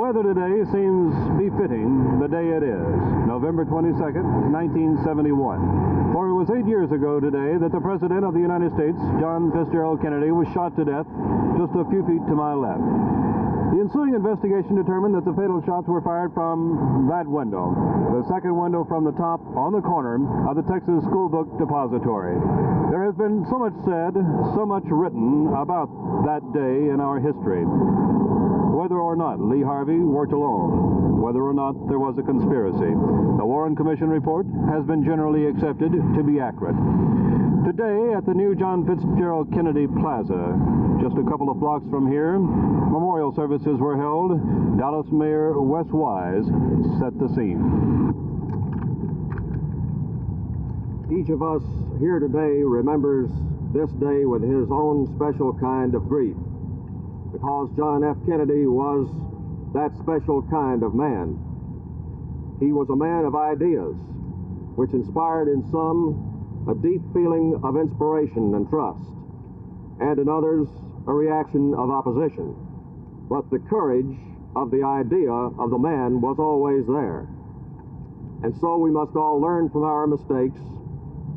weather today seems befitting the day it is, November 22nd, 1971. For it was 8 years ago today that the President of the United States, John Fitzgerald Kennedy, was shot to death just a few feet to my left. The ensuing investigation determined that the fatal shots were fired from that window, the second window from the top on the corner of the Texas School Book Depository. There has been so much said, so much written about that day in our history. Whether or not Lee Harvey worked alone, whether or not there was a conspiracy, the Warren Commission report has been generally accepted to be accurate. Today, at the new John Fitzgerald Kennedy Plaza, just a couple of blocks from here, memorial services were held. Dallas Mayor Wes Wise set the scene. Each of us here today remembers this day with his own special kind of grief, because John F. Kennedy was that special kind of man. He was a man of ideas, which inspired in some a deep feeling of inspiration and trust, and in others a reaction of opposition. But the courage of the idea of the man was always there. And so we must all learn from our mistakes.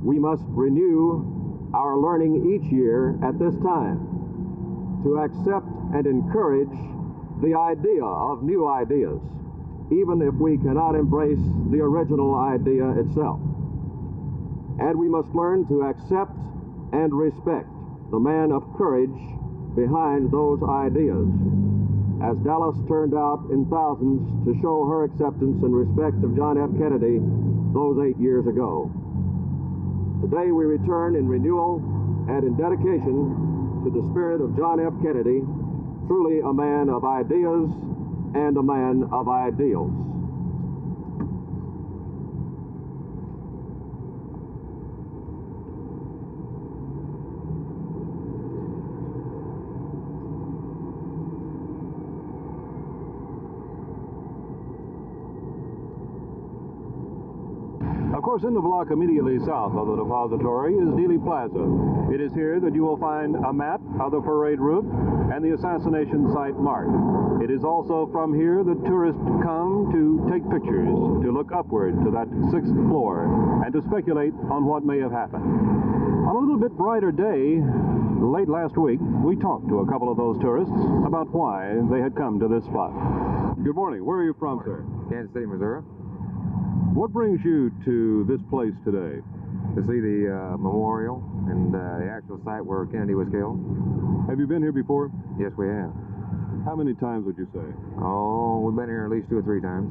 We must renew our learning each year at this time to accept and encourage the idea of new ideas, even if we cannot embrace the original idea itself. And we must learn to accept and respect the man of courage behind those ideas, as Dallas turned out in thousands to show her acceptance and respect of John F. Kennedy those 8 years ago. Today we return in renewal and in dedication to the spirit of John F. Kennedy, truly a man of ideas and a man of ideals. Of course, in the block immediately south of the depository is Dealey Plaza. It is here that you will find a map of the parade route and the assassination site marked. It is also from here that tourists come to take pictures, to look upward to that 6th floor, and to speculate on what may have happened. On a little bit brighter day, late last week, we talked to a couple of those tourists about why they had come to this spot. Good morning. Where are you from, sir? Kansas City, Missouri. What brings you to this place today? To see the memorial and the actual site where Kennedy was killed. Have you been here before? Yes, we have. How many times would you say? Oh, we've been here at least 2 or 3 times.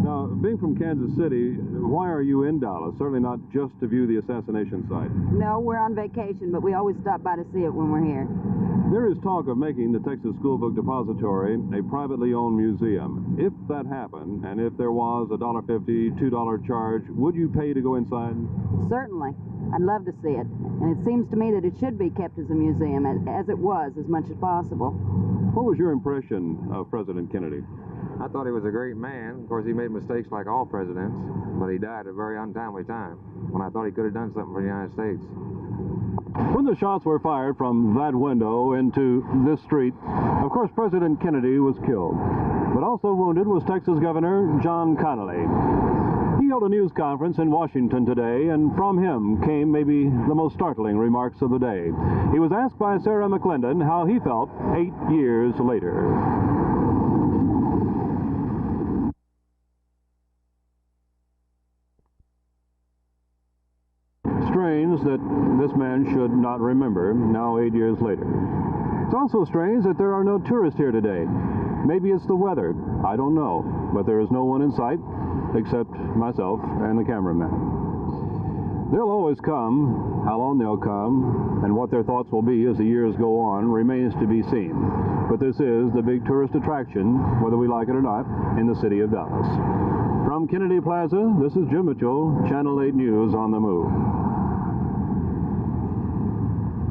Now, being from Kansas City, why are you in Dallas? Certainly not just to view the assassination site. No, we're on vacation, but we always stop by to see it when we're here. There is talk of making the Texas School Book Depository a privately owned museum. If that happened, and if there was a $1.50, $2 charge, would you pay to go inside? Certainly. I'd love to see it. And it seems to me that it should be kept as a museum, as it was, as much as possible. What was your impression of President Kennedy? I thought he was a great man. Of course, he made mistakes like all presidents, but he died at a very untimely time, when I thought he could have done something for the United States. When the shots were fired from that window into this street, of course, President Kennedy was killed. But also wounded was Texas Governor John Connally. He held a news conference in Washington today, and from him came maybe the most startling remarks of the day. He was asked by Sarah McClendon how he felt 8 years later. Strange that this man should not remember, now 8 years later. It's also strange that there are no tourists here today. Maybe it's the weather, I don't know, but there is no one in sight except myself and the cameraman. They'll always come. How long they'll come and what their thoughts will be as the years go on remains to be seen. But this is the big tourist attraction, whether we like it or not, in the city of Dallas. From Kennedy Plaza, this is Jim Mitchell, Channel 8 News on the Move.